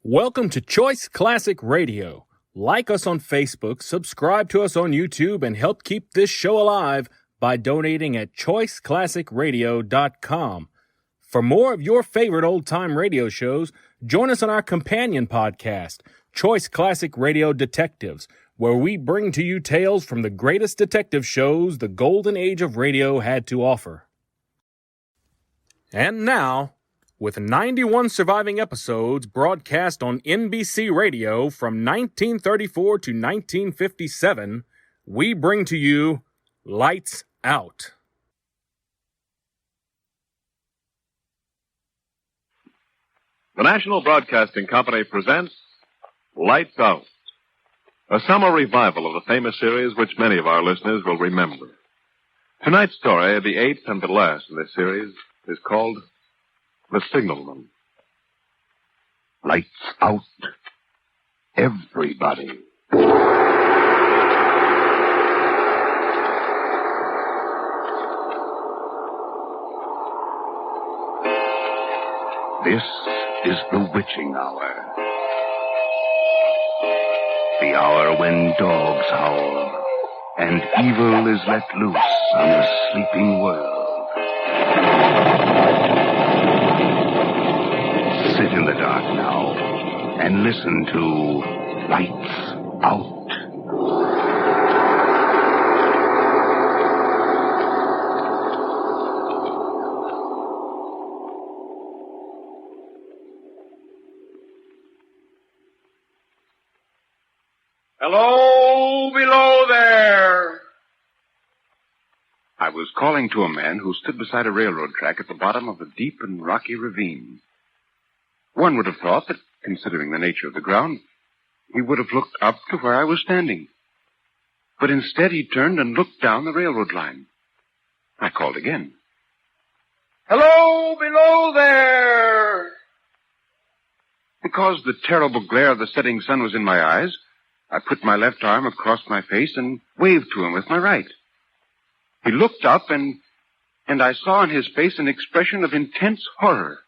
Welcome to Choice Classic Radio. Like us on Facebook, subscribe to us on YouTube, and help keep this show alive by donating at choiceclassicradio.com. For more of your favorite old-time radio shows, join us on our companion podcast, Choice Classic Radio Detectives, where we bring to you tales from the greatest detective shows the golden age of radio had to offer. And now, with 91 surviving episodes broadcast on NBC Radio from 1934 to 1957, we bring to you Lights Out. The National Broadcasting Company presents Lights Out, a summer revival of the famous series which many of our listeners will remember. Tonight's story, the eighth and the last in this series, is called The Signalman. Lights out. Everybody. This is the witching hour. The hour when dogs howl and evil is let loose on the sleeping world. Sit in the dark now and listen to Lights Out. Hello, below there. I was calling to a man who stood beside a railroad track at the bottom of a deep and rocky ravine. One would have thought that, considering the nature of the ground, he would have looked up to where I was standing. But instead he turned and looked down the railroad line. I called again. Hello, below there. Because the terrible glare of the setting sun was in my eyes, I put my left arm across my face and waved to him with my right. He looked up and I saw on his face an expression of intense horror.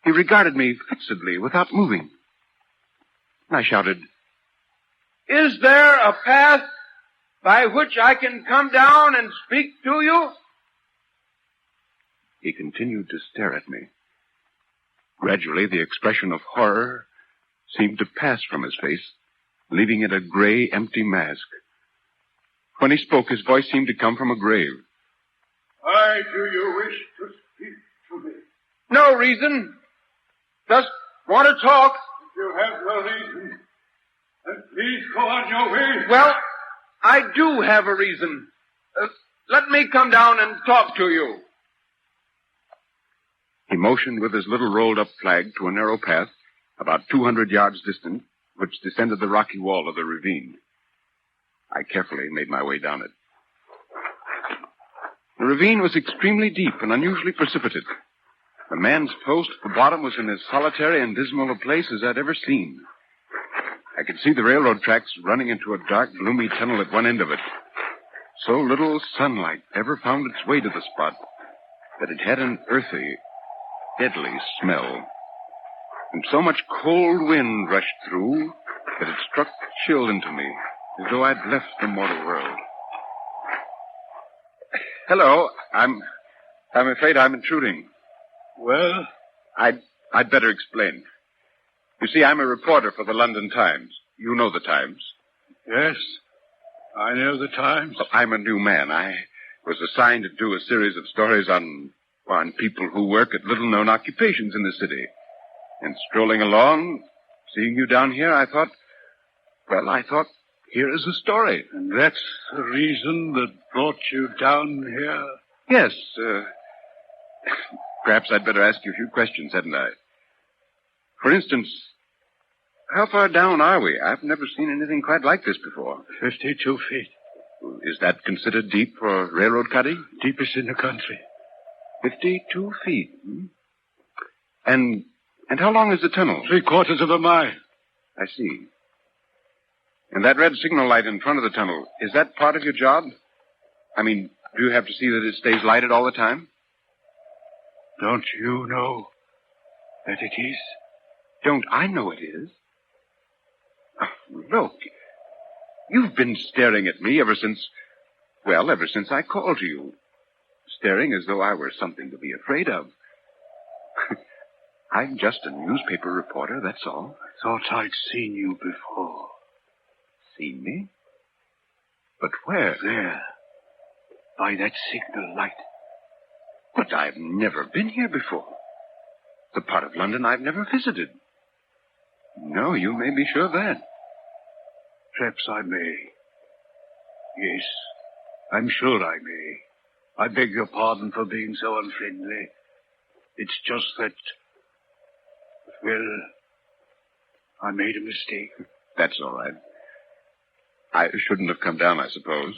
He regarded me fixedly without moving. I shouted, Is there a path by which I can come down and speak to you? He continued to stare at me. Gradually, the expression of horror seemed to pass from his face, leaving it a gray, empty mask. When he spoke, his voice seemed to come from a grave. Why do you wish to speak to me? No reason. Just want to talk. If you have no reason, then please go on your way. Well, I do have a reason. Let me come down and talk to you. He motioned with his little rolled-up flag to a narrow path, about 200 yards distant, which descended the rocky wall of the ravine. I carefully made my way down it. The ravine was extremely deep and unusually precipitate. The man's post at the bottom was in as solitary and dismal a place as I'd ever seen. I could see the railroad tracks running into a dark, gloomy tunnel at one end of it. So little sunlight ever found its way to the spot that it had an earthy, deadly smell. And so much cold wind rushed through that it struck chill into me, as though I'd left the mortal world. Hello, I'm afraid I'm intruding. Well? I'd better explain. You see, I'm a reporter for the London Times. You know the Times. Yes, I know the Times. Well, I'm a new man. I was assigned to do a series of stories on people who work at little-known occupations in the city. And strolling along, seeing you down here, I thought, here is a story. And that's the reason that brought you down here? Yes, perhaps I'd better ask you a few questions, hadn't I? For instance, how far down are we? I've never seen anything quite like this before. 52 feet. Is that considered deep for railroad cutting? Deepest in the country. 52 feet, hmm? And how long is the tunnel? 3/4 of a mile. I see. And that red signal light in front of the tunnel, is that part of your job? I mean, do you have to see that it stays lighted all the time? Don't you know that it is? Don't I know it is? Oh, look, you've been staring at me ever since I called to you. Staring as though I were something to be afraid of. I'm just a newspaper reporter, that's all. I thought I'd seen you before. Seen me? But where? There. By that signal light. But I've never been here before. The part of London I've never visited. No, you may be sure of that. Perhaps I may. Yes, I'm sure I may. I beg your pardon for being so unfriendly. It's just that, well, I made a mistake. That's all right. I shouldn't have come down, I suppose.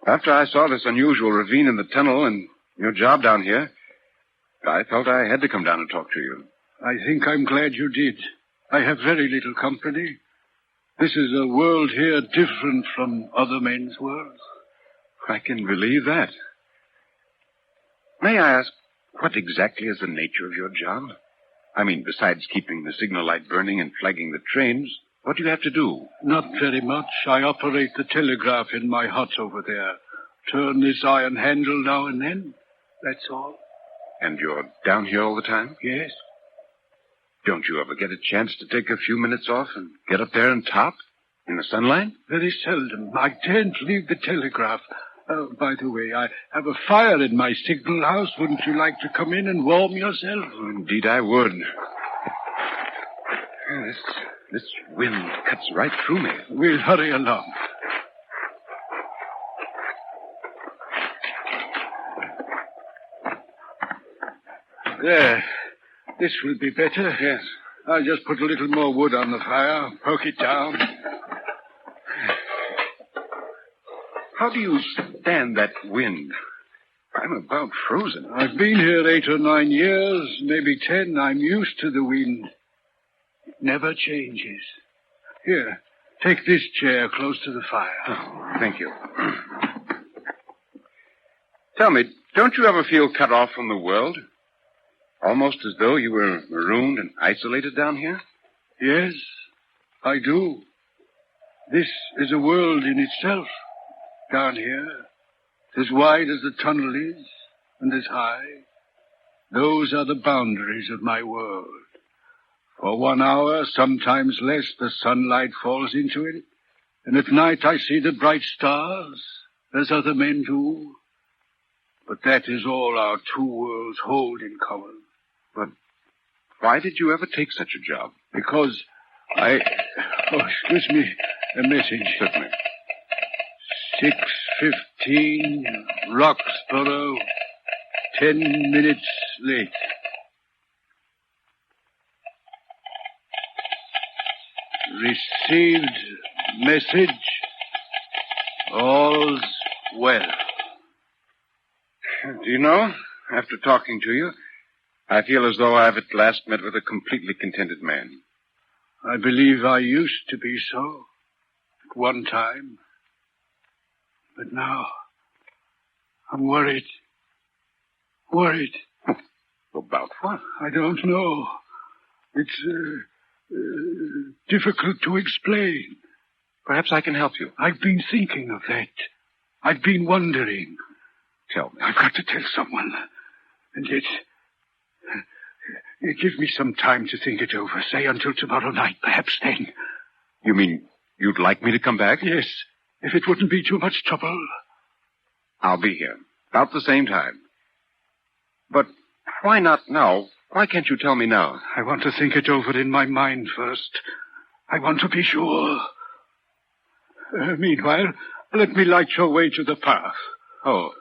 After I saw this unusual ravine in the tunnel and your job down here, I felt I had to come down and talk to you. I think I'm glad you did. I have very little company. This is a world here different from other men's worlds. I can believe that. May I ask, what exactly is the nature of your job? I mean, besides keeping the signal light burning and flagging the trains, what do you have to do? Not very much. I operate the telegraph in my hut over there. Turn this iron handle now and then. That's all. And you're down here all the time? Yes. Don't you ever get a chance to take a few minutes off and get up there and talk? In the sunlight? Very seldom. I daren't leave the telegraph. By the way, I have a fire in my signal house. Wouldn't you like to come in and warm yourself? Oh, indeed I would. This wind cuts right through me. We'll hurry along. There. This will be better. Yes. I'll just put a little more wood on the fire, poke it down. How do you stand that wind? I'm about frozen. I've been here 8 or 9 years, maybe 10. I'm used to the wind. It never changes. Here, take this chair close to the fire. Oh, thank you. Tell me, don't you ever feel cut off from the world? Almost as though you were marooned and isolated down here? Yes, I do. This is a world in itself, down here. As wide as the tunnel is, and as high. Those are the boundaries of my world. For 1 hour, sometimes less, the sunlight falls into it. And at night I see the bright stars, as other men do. But that is all our two worlds hold in common. But why did you ever take such a job? Because I... Oh, excuse me. A message. Certainly. 6:15, Roxborough. 10 minutes late. Received message. All's well. Do you know, after talking to you, I feel as though I've at last met with a completely contented man. I believe I used to be so at one time. But now, I'm worried. Worried. About what? I don't know. It's difficult to explain. Perhaps I can help you. I've been thinking of that. I've been wondering. Tell me. I've got to tell someone. And yet, give me some time to think it over. Say until tomorrow night, perhaps then. You mean you'd like me to come back? Yes, if it wouldn't be too much trouble. I'll be here, about the same time. But why not now? Why can't you tell me now? I want to think it over in my mind first. I want to be sure. Meanwhile, let me light your way to the path. Oh,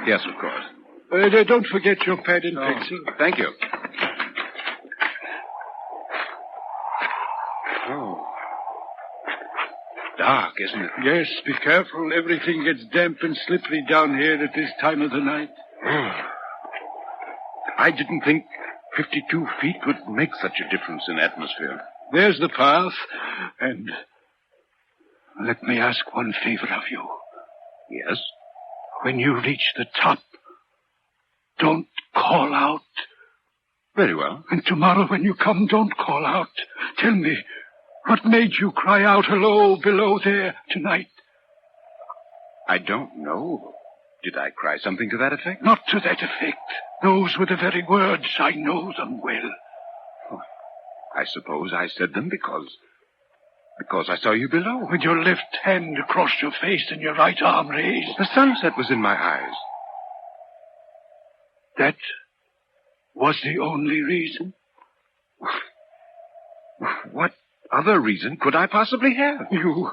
yes, of course. Don't forget your pad and pencil. Thank you. Oh. Dark, isn't it? Yes, be careful. Everything gets damp and slippery down here at this time of the night. Oh. I didn't think 52 feet would make such a difference in atmosphere. There's the path, and let me ask one favor of you. Yes? When you reach the top, don't call out. Very well. And tomorrow when you come, don't call out. Tell me, what made you cry out, hello, below there, tonight? I don't know. Did I cry something to that effect? Not to that effect. Those were the very words. I know them well. Oh, I suppose I said them because I saw you below. With your left hand across your face and your right arm raised. The sunset was in my eyes. That was the only reason? What other reason could I possibly have? You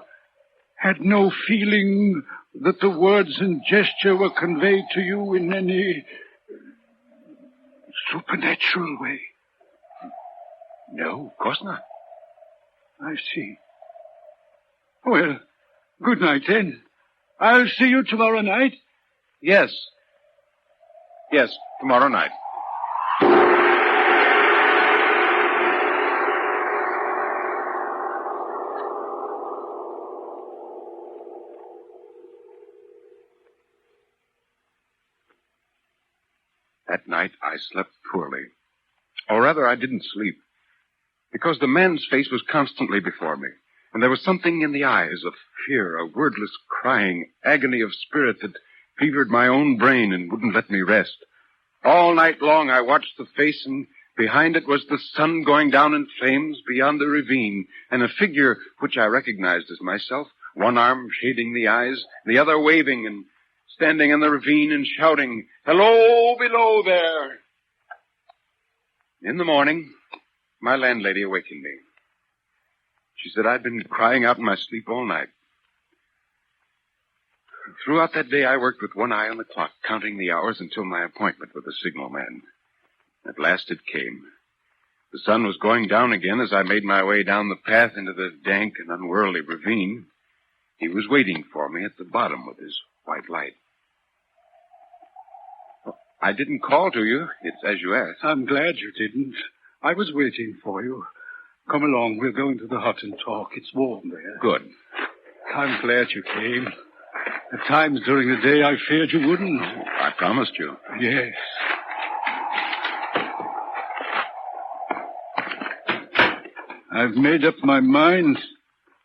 had no feeling that the words and gesture were conveyed to you in any supernatural way? No, of course not. I see. Well, good night then. I'll see you tomorrow night. Yes. Yes, tomorrow night. That night, I slept poorly. Or rather, I didn't sleep. Because the man's face was constantly before me. And there was something in the eyes of fear, a wordless crying, agony of spirit that fevered my own brain and wouldn't let me rest. All night long, I watched the face, and behind it was the sun going down in flames beyond the ravine, and a figure which I recognized as myself, one arm shading the eyes, the other waving and standing in the ravine and shouting, "Hello, below there!" In the morning, my landlady awakened me. She said I'd been crying out in my sleep all night. Throughout that day, I worked with one eye on the clock, counting the hours until my appointment with the signalman. At last it came. The sun was going down again as I made my way down the path into the dank and unworldly ravine. He was waiting for me at the bottom with his white light. I didn't call to you. It's as you asked. I'm glad you didn't. I was waiting for you. Come along. We'll go into the hut and talk. It's warm there. Good. I'm glad you came. At times during the day, I feared you wouldn't. I promised you. Yes. I've made up my mind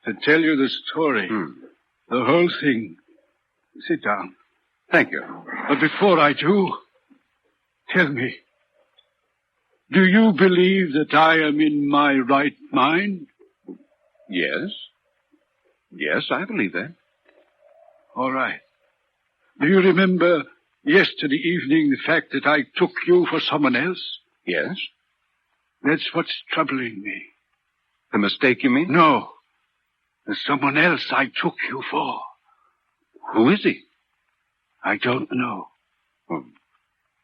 to tell you the story. The whole thing. Sit down. Thank you. But before I do, tell me, do you believe that I am in my right mind? Yes. Yes, I believe that. All right. Do you remember yesterday evening the fact that I took you for someone else? Yes. That's what's troubling me. The mistake, you mean? No. There's someone else I took you for. Who is he? I don't know. Well,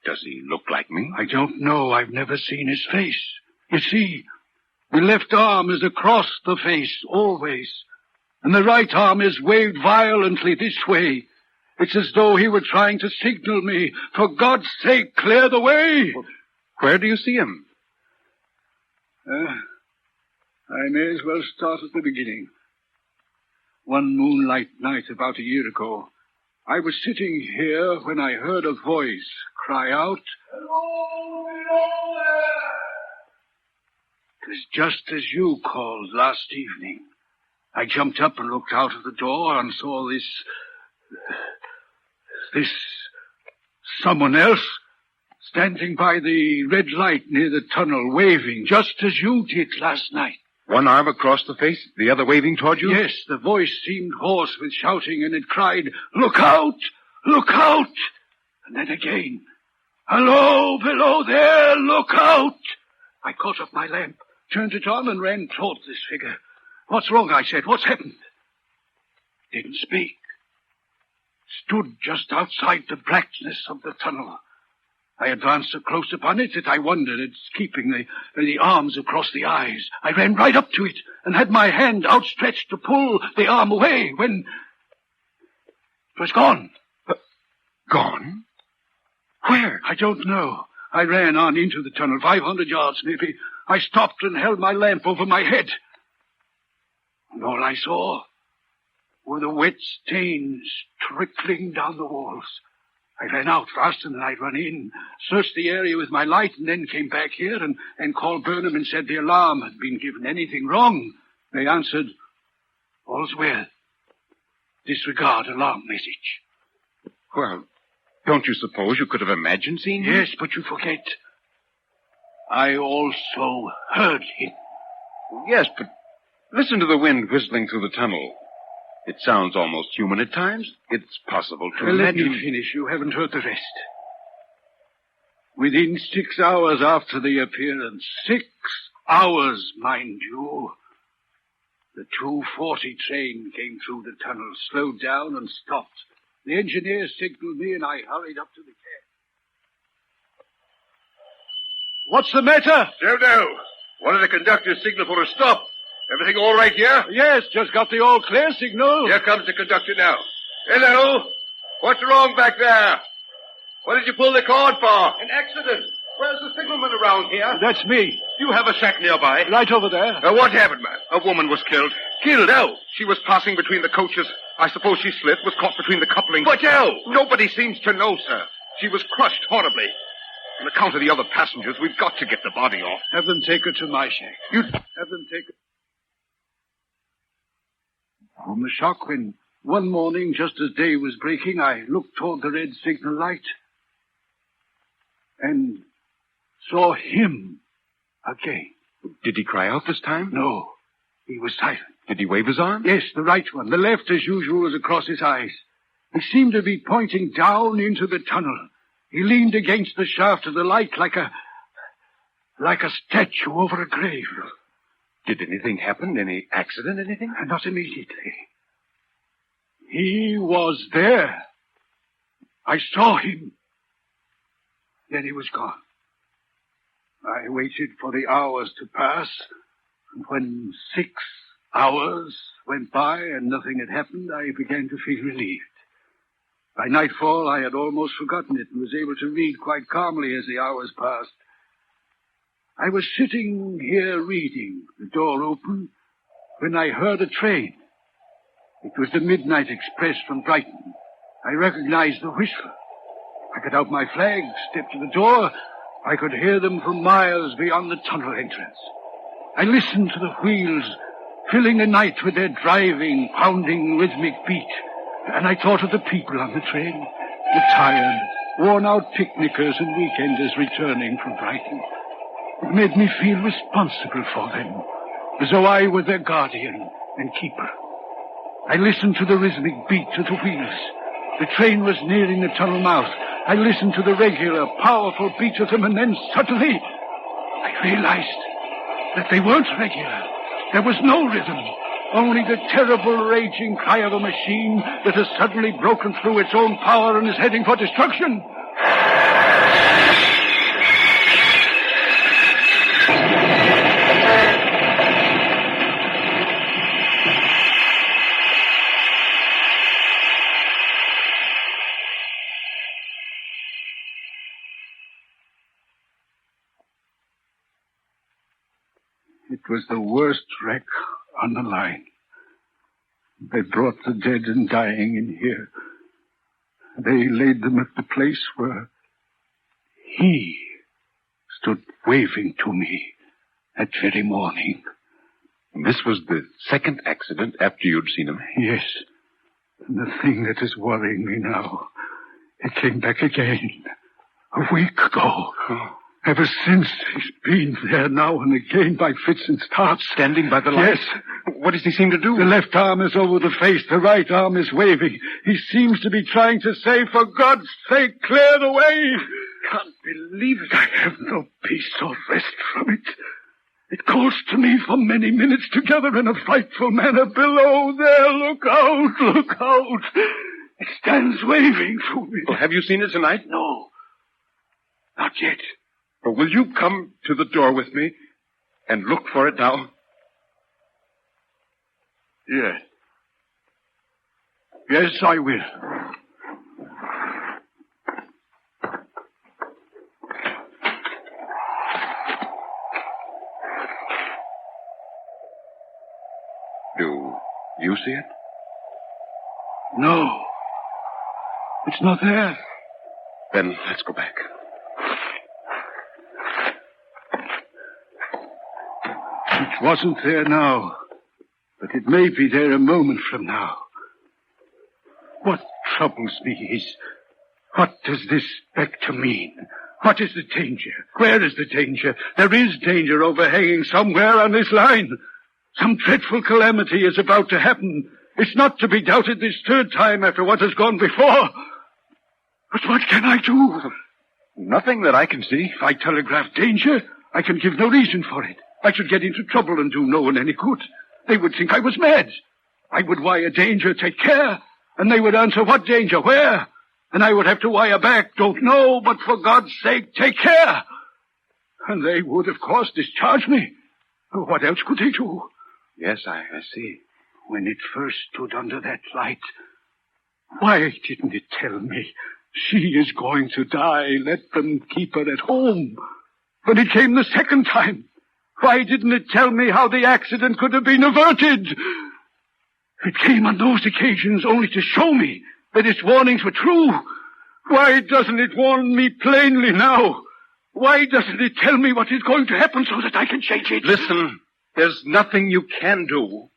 does he look like me? I don't know. I've never seen his face. You see, the left arm is across the face, always. And the right arm is waved violently this way. It's as though he were trying to signal me. For God's sake, clear the way. Well, where do you see him? I may as well start at the beginning. One moonlight night about a year ago, I was sitting here when I heard a voice cry out, "Hello, below there!" It was just as you called last evening. I jumped up and looked out of the door and saw this someone else standing by the red light near the tunnel, waving, just as you did last night. One arm across the face, the other waving toward you? Yes, the voice seemed hoarse with shouting, and it cried, "Look out! Look out!" And then again, "Hello, below there! Look out!" I caught up my lamp, turned it on, and ran towards this figure. "What's wrong?" I said. "What's happened?" Didn't speak. Stood just outside the blackness of the tunnel. I advanced so close upon it that I wondered at its keeping the arms across the eyes. I ran right up to it and had my hand outstretched to pull the arm away when it was gone. Gone? Where? I don't know. I ran on into the tunnel, 500 yards maybe. I stopped and held my lamp over my head. And all I saw were the wet stains trickling down the walls. I ran out faster than I'd run in, searched the area with my light, and then came back here and called Burnham and said the alarm had been given. Anything wrong? They answered, all's well. Disregard alarm message. Well, don't you suppose you could have imagined seeing him? Yes, but you forget. I also heard him. Yes, but listen to the wind whistling through the tunnel. It sounds almost human at times. It's possible to Let imagine... me finish. You haven't heard the rest. Within 6 hours after the appearance, 6 hours, mind you, the 2:40 train came through the tunnel, slowed down and stopped. The engineer signaled me, and I hurried up to the cab. What's the matter? Don't know. One of the conductors signaled for a stop. Everything all right here? Yes, just got the all clear signal. Here comes the conductor now. Hello? What's wrong back there? What did you pull the cord for? An accident. Where's the signalman around here? That's me. Do you have a shack nearby? Right over there. What happened, man? A woman was killed. Killed? How? She was passing between the coaches. I suppose she slipped, was caught between the couplings. But how? Nobody seems to know, sir. She was crushed horribly. On account of the other passengers, we've got to get the body off. Have them take her to my shack. You... Have them take her... From the shock when one morning, just as day was breaking, I looked toward the red signal light and saw him again. Did he cry out this time? No, he was silent. Did he wave his arm? Yes, the right one. The left, as usual, was across his eyes. He seemed to be pointing down into the tunnel. He leaned against the shaft of the light like a statue over a grave. Did anything happen? Any accident, anything? Not immediately. He was there. I saw him. Then he was gone. I waited for the hours to pass, and when 6 hours went by and nothing had happened, I began to feel relieved. By nightfall, I had almost forgotten it and was able to read quite calmly as the hours passed. I was sitting here reading, the door open, when I heard a train. It was the midnight express from Brighton. I recognized the whistle. I got out my flag, stepped to the door. I could hear them for miles beyond the tunnel entrance. I listened to the wheels, filling the night with their driving, pounding, rhythmic beat. And I thought of the people on the train, the tired, worn-out picnickers and weekenders returning from Brighton. It made me feel responsible for them, as though I were their guardian and keeper. I listened to the rhythmic beat of the wheels. The train was nearing the tunnel mouth. I listened to the regular, powerful beat of them, and then suddenly I realized that they weren't regular. There was no rhythm, only the terrible raging cry of a machine that has suddenly broken through its own power and is heading for destruction. It was the worst wreck on the line. They brought the dead and dying in here. They laid them at the place where he stood waving to me that very morning. This was the second accident after you'd seen him? Yes. And the thing that is worrying me now, it came back again a week ago. Oh. Ever since, he's been there now and again by fits and starts. Standing by the light? Yes. What does he seem to do? The left arm is over the face. The right arm is waving. He seems to be trying to say, for God's sake, clear the way. Can't believe it. I have no peace or rest from it. It calls to me for many minutes together in a frightful manner. Below there, look out, look out. It stands waving to me. Well, have you seen it tonight? No. Not yet. Well, will you come to the door with me and look for it now? Yes. Yes, I will. Do you see it? No. It's not there. Then let's go back. It wasn't there now, but it may be there a moment from now. What troubles me is, what does this spectre mean? What is the danger? Where is the danger? There is danger overhanging somewhere on this line. Some dreadful calamity is about to happen. It's not to be doubted this third time after what has gone before. But what can I do? Nothing that I can see. If I telegraph danger, I can give no reason for it. I should get into trouble and do no one any good. They would think I was mad. I would wire danger, take care, and they would answer what danger, where? And I would have to wire back, don't know, but for God's sake, take care. And they would, of course, discharge me. What else could they do? Yes, I see. When it first stood under that light, why didn't it tell me? She is going to die. Let them keep her at home. When it came the second time, why didn't it tell me how the accident could have been averted? It came on those occasions only to show me that its warnings were true. Why doesn't it warn me plainly now? Why doesn't it tell me what is going to happen so that I can change it? Listen, there's nothing you can do.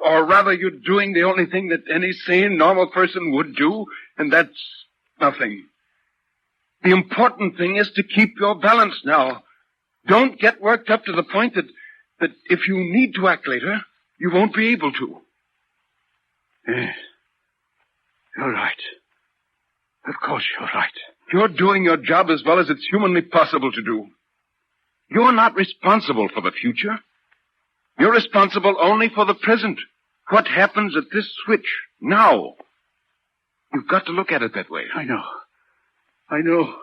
Or rather, you're doing the only thing that any sane, normal person would do, and that's nothing. The important thing is to keep your balance now. Don't get worked up to the point that if you need to act later, you won't be able to. Yes. You're right. Of course you're right. You're doing your job as well as it's humanly possible to do. You're not responsible for the future. You're responsible only for the present. What happens at this switch now? You've got to look at it that way. I know.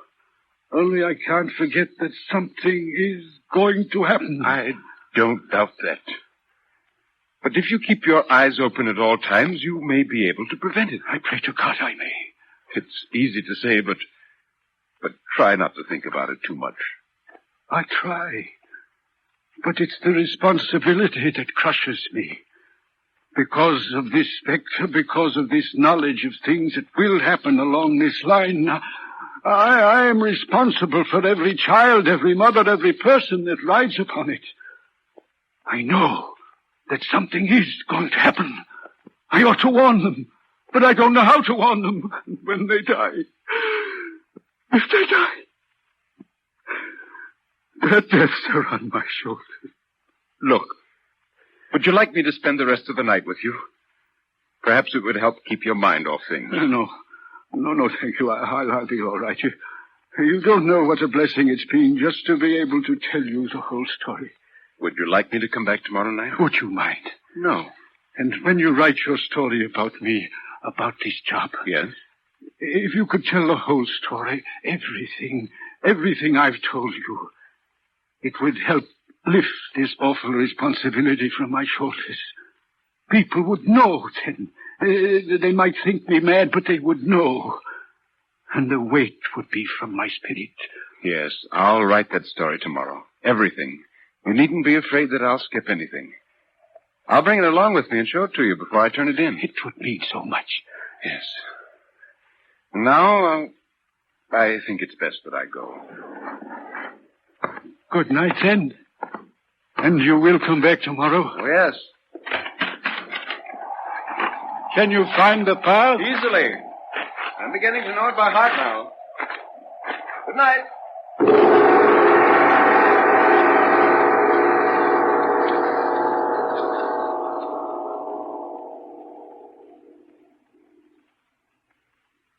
Only I can't forget that something is going to happen. I don't doubt that. But if you keep your eyes open at all times, you may be able to prevent it. I pray to God I may. It's easy to say, but try not to think about it too much. I try. But it's the responsibility that crushes me. Because of this spectre, because of this knowledge of things that will happen along this line, I am responsible for every child, every mother, every person that rides upon it. I know that something is going to happen. I ought to warn them, but I don't know how to warn them. When they die, if they die, their deaths are on my shoulders. Look, would you like me to spend the rest of the night with you? Perhaps it would help keep your mind off things. No, thank you. I'll be all right. You don't know what a blessing it's been just to be able to tell you the whole story. Would you like me to come back tomorrow night? Would you mind? No. And when you write your story about me, about this job... Yes? If you could tell the whole story, everything I've told you, it would help lift this awful responsibility from my shoulders. People would know then. They might think me mad, but they would know. And the weight would be from my spirit. Yes, I'll write that story tomorrow. Everything. You needn't be afraid that I'll skip anything. I'll bring it along with me and show it to you before I turn it in. It would mean so much. Yes. Now, I think it's best that I go. Good night, then. And you will come back tomorrow? Oh, yes. Can you find the path? Easily. I'm beginning to know it by heart now. Good night.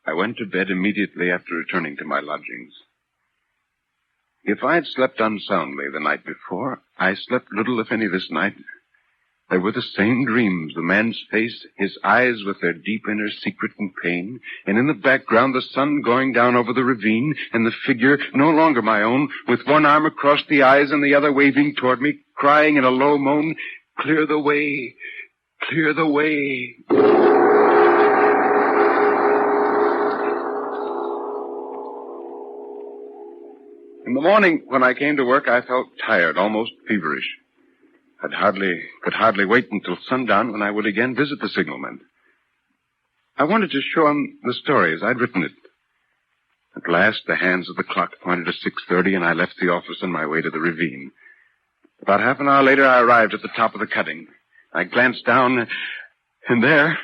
I went to bed immediately after returning to my lodgings. If I had slept unsoundly the night before, I slept little, if any, this night. There were the same dreams, the man's face, his eyes with their deep inner secret and pain, and in the background the sun going down over the ravine, and the figure, no longer my own, with one arm across the eyes and the other waving toward me, crying in a low moan, "Clear the way, clear the way." In the morning, when I came to work, I felt tired, almost feverish. Could hardly wait until sundown when I would again visit the signalman. I wanted to show him the story as I'd written it. At last, the hands of the clock pointed to 6:30, and I left the office on my way to the ravine. About half an hour later, I arrived at the top of the cutting. I glanced down, and there,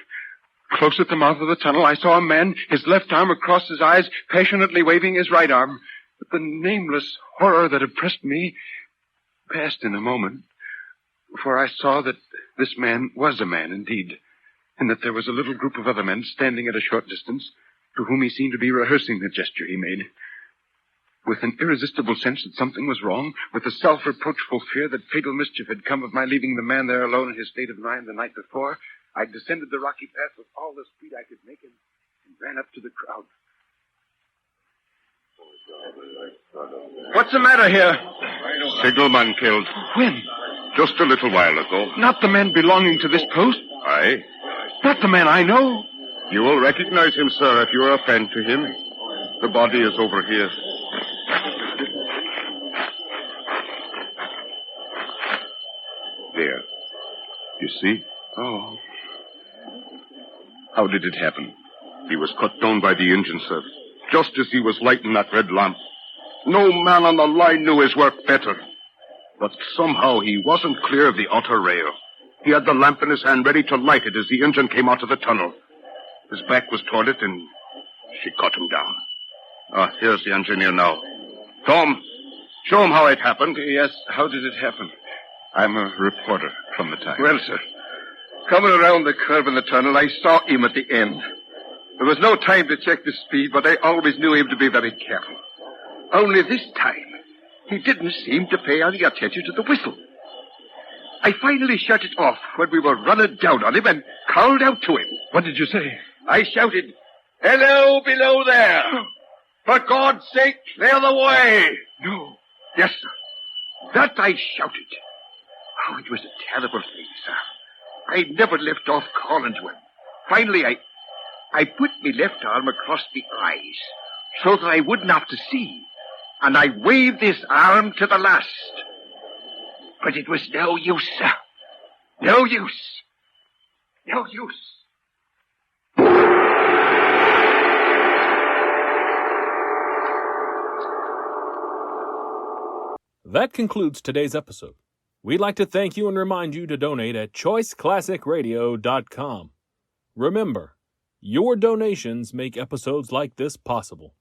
close at the mouth of the tunnel, I saw a man, his left arm across his eyes, passionately waving his right arm. But the nameless horror that oppressed me passed in a moment, for I saw that this man was a man indeed, and that there was a little group of other men standing at a short distance, to whom he seemed to be rehearsing the gesture he made. With an irresistible sense that something was wrong, with a self-reproachful fear that fatal mischief had come of my leaving the man there alone in his state of mind the night before, I descended the rocky path with all the speed I could make and ran up to the crowd. What's the matter here? Signalman killed. When? Just a little while ago. Not the man belonging to this post? Aye. Not the man I know? You will recognize him, sir, if you are a friend to him. The body is over here. There. You see? Oh. How did it happen? He was cut down by the engine, sir, just as he was lighting that red lamp. No man on the line knew his work better. But somehow he wasn't clear of the outer rail. He had the lamp in his hand ready to light it as the engine came out of the tunnel. His back was toward it, and she cut him down. Here's the engineer now. Tom, show him how it happened. Yes, how did it happen? I'm a reporter from the Times. Well, sir, coming around the curve in the tunnel, I saw him at the end. There was no time to check the speed, but I always knew him to be very careful. Only this time, he didn't seem to pay any attention to the whistle. I finally shut it off when we were running down on him and called out to him. What did you say? I shouted, "Hello, below there! For God's sake, clear the way!" No. Yes, sir. That I shouted. Oh, it was a terrible thing, sir. I never left off calling to him. Finally, I put my left arm across the eyes so that I wouldn't have to see, and I waved this arm to the last. But it was no use, sir. No use. No use. That concludes today's episode. We'd like to thank you and remind you to donate at choiceclassicradio.com. Remember, your donations make episodes like this possible.